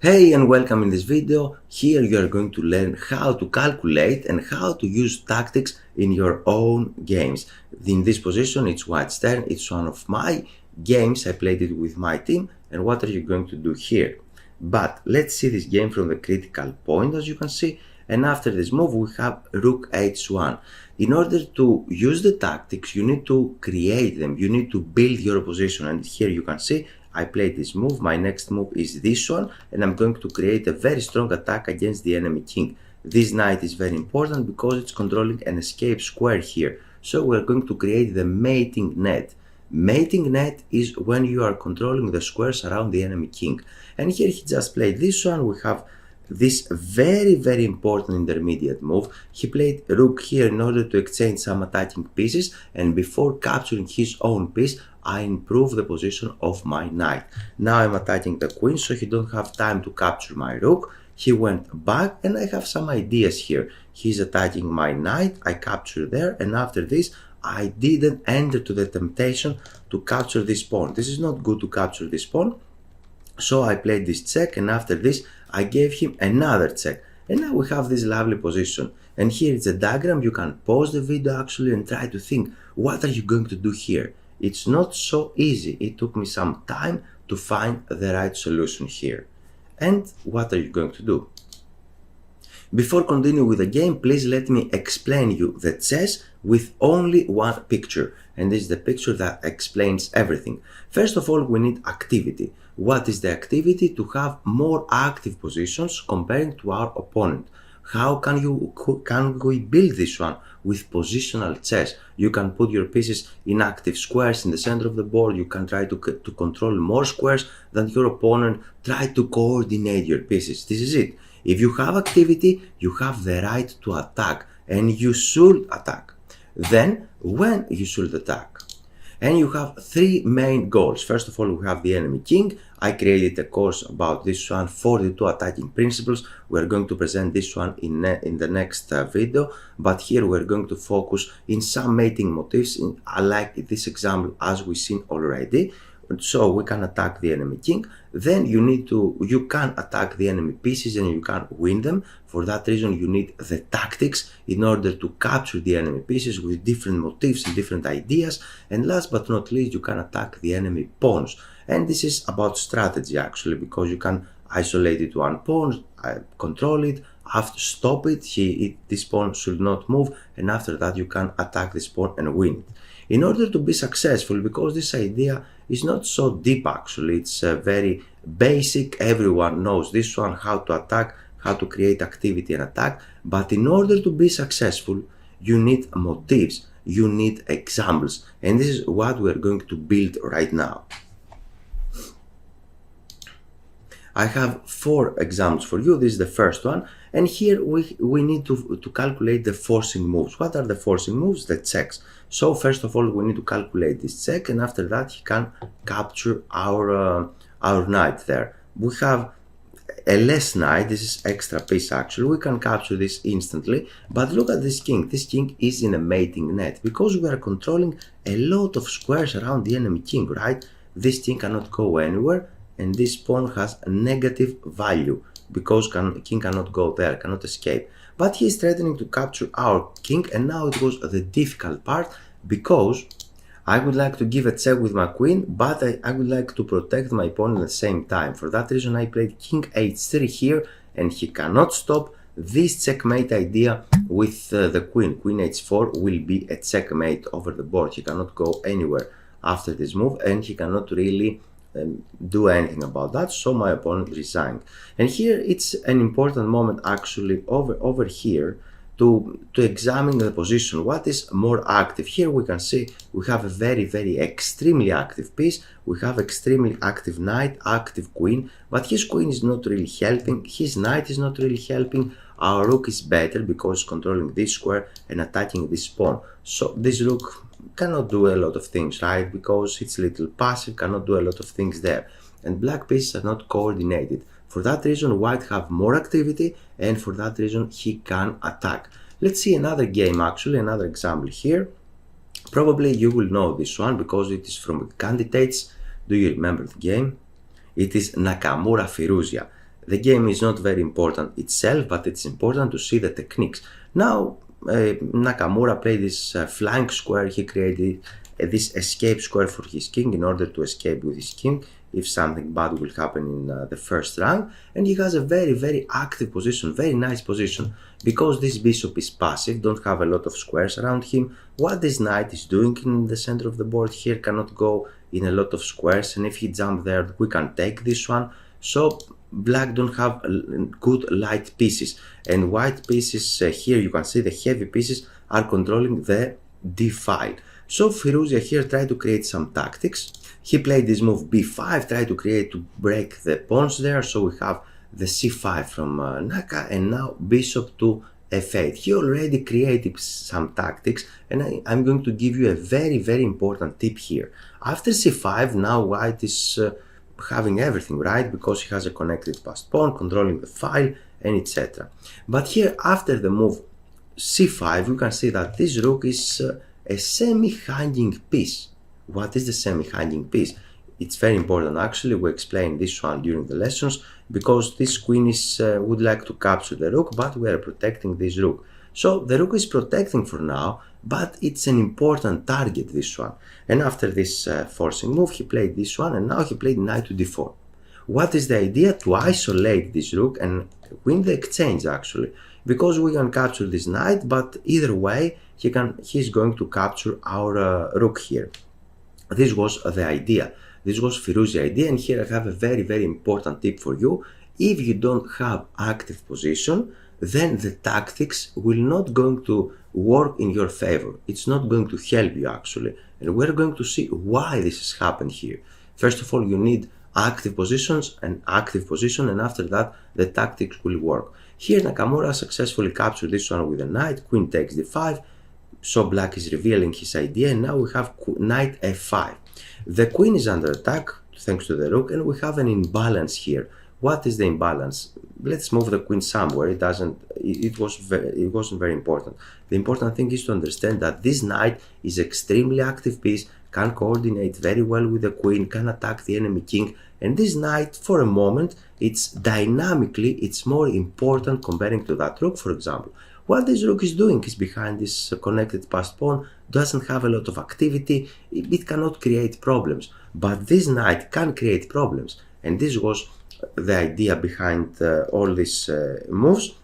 Hey and welcome in this video. Here you are going to learn how to calculate and how to use tactics in your own games. In this position it's White's turn. It's one of my games. I played it with my team, and what are you going to do here? But let's see this game from the critical point, as you can see, and after this move we have Rook h1. In order to use the tactics you need to create them, you need to build your position, and here you can see I played this move. My next move is this one, and I'm going to create a very strong attack against the enemy king. This knight is very important because it's controlling an escape square here. So we're going to create the mating net. Mating net is when you are controlling the squares around the enemy king. And here he just played this one. We have this very important intermediate move. He played rook here in order to exchange some attacking pieces, and before capturing his own piece I improve the position of my knight. Now I'm attacking the queen, so he don't have time to capture my rook. He went back, and I have some ideas here. He's attacking my knight, I capture there, and after this I didn't enter to the temptation to capture this pawn. This is not good to capture this pawn. So I played this check, and after this I gave him another check, and now we have this lovely position. And here is a diagram. You can pause the video actually and try to think, what are you going to do here? It's not so easy. It took me some time to find the right solution here. And what are you going to do? Before continuing with the game, please let me explain you the chess with only one picture, and this is the picture that explains everything. First of all, we need activity. What is the activity? To have more active positions comparing to our opponent. How can we build this one? With positional chess. You can put your pieces in active squares in the center of the board. You can try to control more squares than your opponent. Try to coordinate your pieces. This is it. If you have activity, you have the right to attack, and you should attack. Then, when you should attack? And you have three main goals. First of all, we have the enemy king. I created a course about this one, 42 attacking principles. We're going to present this one in the next video, but here we're going to focus in some mating motifs. I like this example as we've seen already. So we can attack the enemy king. Then you can attack the enemy pieces and you can win them. For that reason you need the tactics in order to capture the enemy pieces with different motifs and different ideas. And last but not least, you can attack the enemy pawns. And this is about strategy actually, because you can isolate it to one pawn, control it, have to stop it, this pawn should not move, and after that you can attack this pawn and win it. In order to be successful, because this idea is not so deep actually, it's very basic, everyone knows this one, how to attack, how to create activity and attack, but in order to be successful you need motifs, you need examples, and this is what we are going to build right now. I have 4 examples for you. This is the first one, and here we need to calculate the forcing moves. What are the forcing moves? The checks. So first of all we need to calculate this check, and after that he can capture our knight there. We have a less knight. This is extra piece actually. We can capture this instantly, but look at this king. This king is in a mating net because we are controlling a lot of squares around the enemy king, right? This king cannot go anywhere, and this pawn has a negative value because king cannot go there, cannot escape. But he is threatening to capture our king, and now it was the difficult part because I would like to give a check with my queen, but I would like to protect my pawn at the same time. For that reason I played king h3 here, and he cannot stop this checkmate idea with the queen. Queen h4 will be a checkmate over the board. He cannot go anywhere after this move, and he cannot really do anything about that, so my opponent resigned. And here it's an important moment actually over here to examine the position. What is more active? Here we can see we have a very extremely active piece. We have extremely active knight, active queen, but his queen is not really helping, his knight is not really helping. Our rook is better because controlling this square and attacking this pawn. So this rook cannot do a lot of things, right? Because it's a little passive, cannot do a lot of things there. And black pieces are not coordinated. For that reason white have more activity, and for that reason he can attack. Let's see another game actually, another example here. Probably you will know this one because it is from Candidates. Do you remember the game? It is Nakamura Firuzia. The game is not very important itself, but it's important to see the techniques. Now, Nakamura played this flank square. He created this escape square for his king in order to escape with his king if something bad will happen in the first round. And he has a very, very active position, very nice position, because this bishop is passive, don't have a lot of squares around him. What this knight is doing in the center of the board here cannot go in a lot of squares, and if he jump there, we can take this one. So black don't have good light pieces, and white pieces here you can see the heavy pieces are controlling the d file. So Firouzja here tried to create some tactics. He played this move b5, tried to break the pawns there. So we have the c5 from Naka, and now bishop to f8. He already created some tactics, and I'm going to give you a very, very important tip here. After c5, now white is having everything, right? Because he has a connected passed pawn, controlling the file, and etc. But here, after the move c5, you can see that this rook is a semi-hanging piece. What is the semi-hanging piece? It's very important, actually. We explained this one during the lessons, because this queen is would like to capture the rook, but we are protecting this rook. So the rook is protecting for now, but it's an important target, this one. And after this forcing move, he played this one, and now he played knight to d4. What is the idea? To isolate this rook and win the exchange, actually, because we can capture this knight, but either way he's going to capture our rook here. This was the idea. This was Firouzja's idea, and here I have a very, very important tip for you. If you don't have active position, then the tactics will not going to work in your favor. It's not going to help you, actually. And we're going to see why this has happened here. First of all, you need active positions and active position, and after that the tactics will work. Here Nakamura successfully captured this one with a knight, queen takes d5, so black is revealing his idea, and now we have knight f5. The queen is under attack thanks to the rook, and we have an imbalance here. What is the imbalance? Let's move the queen somewhere. It wasn't very important. The important thing is to understand that this knight is extremely active piece, can coordinate very well with the queen, can attack the enemy king, and this knight, for a moment, it's dynamically, it's more important comparing to that rook, for example. What this rook is doing is behind this connected passed pawn, doesn't have a lot of activity, it cannot create problems. But this knight can create problems, and this was the idea behind all these moves.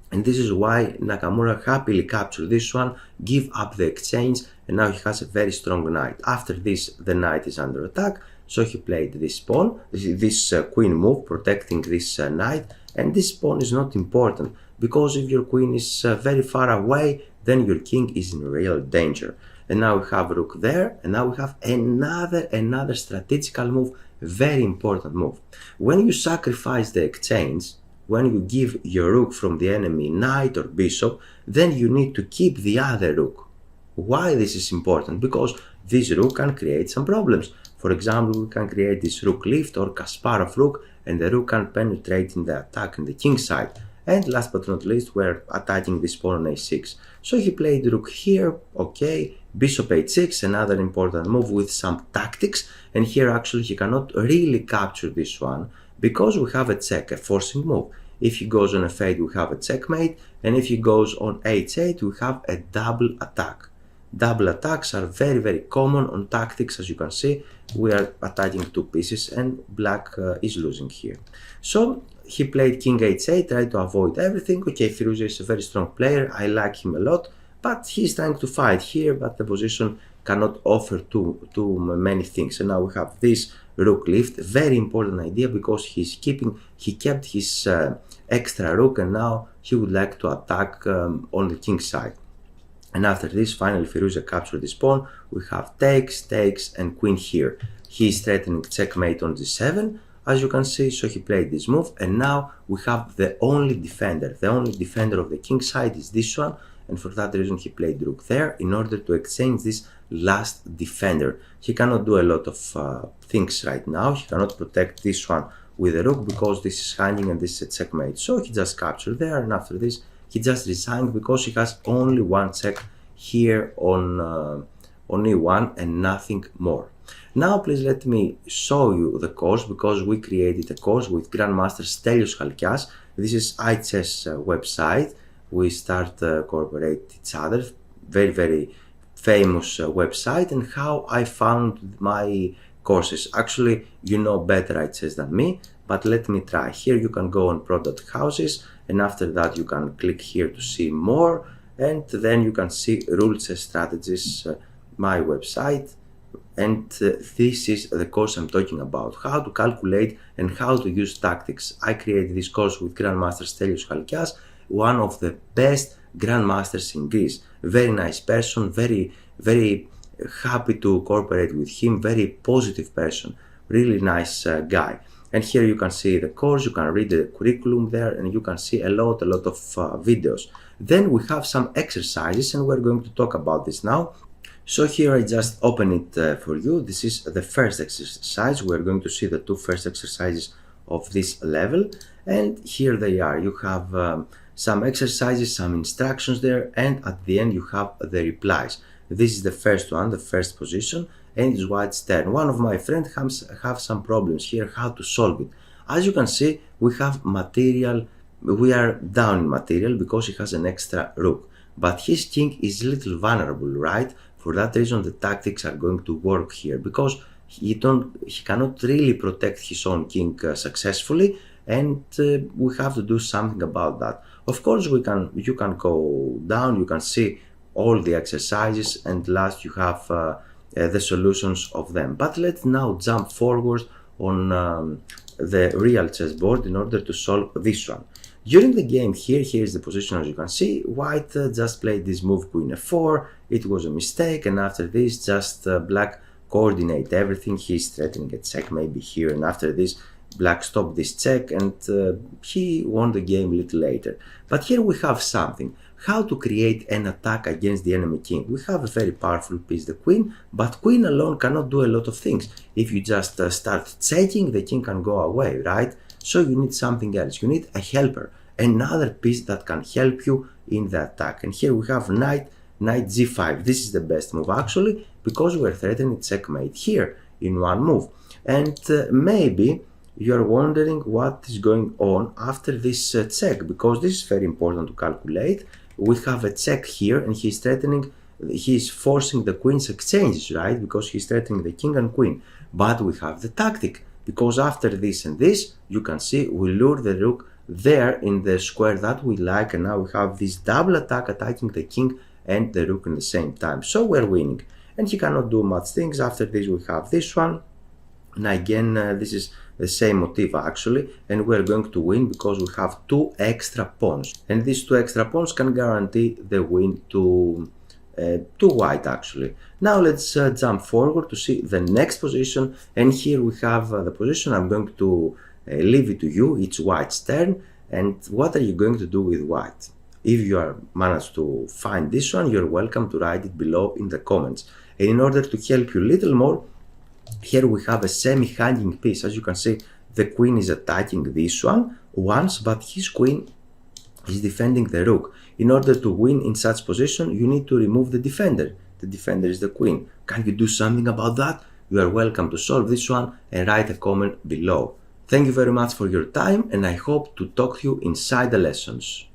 And this is why Nakamura happily captured this one, give up the exchange, and now he has a very strong knight. After this, the knight is under attack, so he played this pawn, this queen move, protecting this knight, and this pawn is not important, because if your queen is very far away, then your king is in real danger. And now we have rook there, and now we have another strategical move, very important move. When you sacrifice the exchange, when you give your rook from the enemy knight or bishop, then you need to keep the other rook. Why this is important? Because this rook can create some problems. For example, we can create this rook lift or Kasparov rook, and the rook can penetrate in the attack on the king side. And last but not least, we're attacking this pawn on a6. So he played rook here, okay, bishop h6, another important move with some tactics. And here actually he cannot really capture this one, because we have a check, a forcing move. If he goes on f8, we have a checkmate, and if he goes on h8, we have a double attack. Double attacks are very, very common on tactics. As you can see, we are attacking two pieces, and black is losing here. So he played king h8, tried to avoid everything. Okay, Firouzja is a very strong player, I like him a lot, but he's trying to fight here, but the position cannot offer too many things. And now we have this rook lift, very important idea, because he kept his extra rook, and now he would like to attack on the king side. And after this, finally Firouzja captured this pawn. We have takes, and queen here. He is threatening checkmate on g7, as you can see, so he played this move, and now we have the only defender. The only defender of the king side is this one, and for that reason he played rook there in order to exchange this last defender. He cannot do a lot of things right now. He cannot protect this one with a rook, because this is hanging and this is a checkmate. So he just captured there, and after this he just resigned, because he has only one check here on e1 and nothing more. Now please let me show you the course, because we created a course with Grandmaster Stelios Chalkias. This is iChess website. We start cooperate each other, very famous website, and how I found my courses. Actually, you know better iChess than me, but let me try. Here you can go on pro.houses, and after that you can click here to see more, and then you can see rules and strategies, my website. And this is the course I'm talking about, how to calculate and how to use tactics. I created this course with Grandmaster Stelios Chalkias, one of the best grandmasters in Greece. Very nice person, very happy to cooperate with him, very positive person, really nice guy. And here you can see the course, you can read the curriculum there, and you can see a lot of videos. Then we have some exercises, and we're going to talk about this now. So here I just open it for you. This is the first exercise. We're going to see the two first exercises of this level, and here they are. You have some exercises, some instructions there, and at the end you have the replies. This is the first one, the first position, and it's white's turn. One of my friends have some problems here, how to solve it. As you can see, we have material, we are down in material because he has an extra rook, but his king is a little vulnerable, right? For that reason the tactics are going to work here, because he cannot really protect his own king successfully, and we have to do something about that. Of course you can go down, you can see all the exercises, and last you have the solutions of them. But let's now jump forward on the real chessboard in order to solve this one. During the game here is the position. As you can see, white just played this move queen f4, it was a mistake, and after this just black coordinate everything. He's threatening a check maybe here, and after this black stopped this check, and he won the game a little later. But here we have something, how to create an attack against the enemy king. We have a very powerful piece, the queen, but queen alone cannot do a lot of things. If you just start checking, the king can go away, right? So you need something else, you need a helper, another piece that can help you in the attack. And here we have knight g5. This is the best move actually, because we're threatening checkmate here in one move. And maybe you're wondering what is going on after this check, because this is very important to calculate. We have a check here, and he's forcing the queen's exchanges, right? Because he's threatening the king and queen. But we have the tactic, because after this and this, you can see we lure the rook there in the square that we like, and now we have this double attack attacking the king and the rook in the same time. So we're winning, and he cannot do much things. After this we have this one, and again this is the same motif actually, and we're going to win because we have two extra pawns, and these two extra pawns can guarantee the win to white actually. Now let's jump forward to see the next position, and here we have the position. I'm going to leave it to you, it's white's turn. And what are you going to do with white? If you are managed to find this one, you're welcome to write it below in the comments. And in order to help you a little more, here we have a semi-hanging piece. As you can see, the queen is attacking this one once, but his queen is defending the rook. In order to win in such position, you need to remove the defender. The defender is the queen. Can you do something about that? You are welcome to solve this one and write a comment below. Thank you very much for your time, and I hope to talk to you inside the lessons.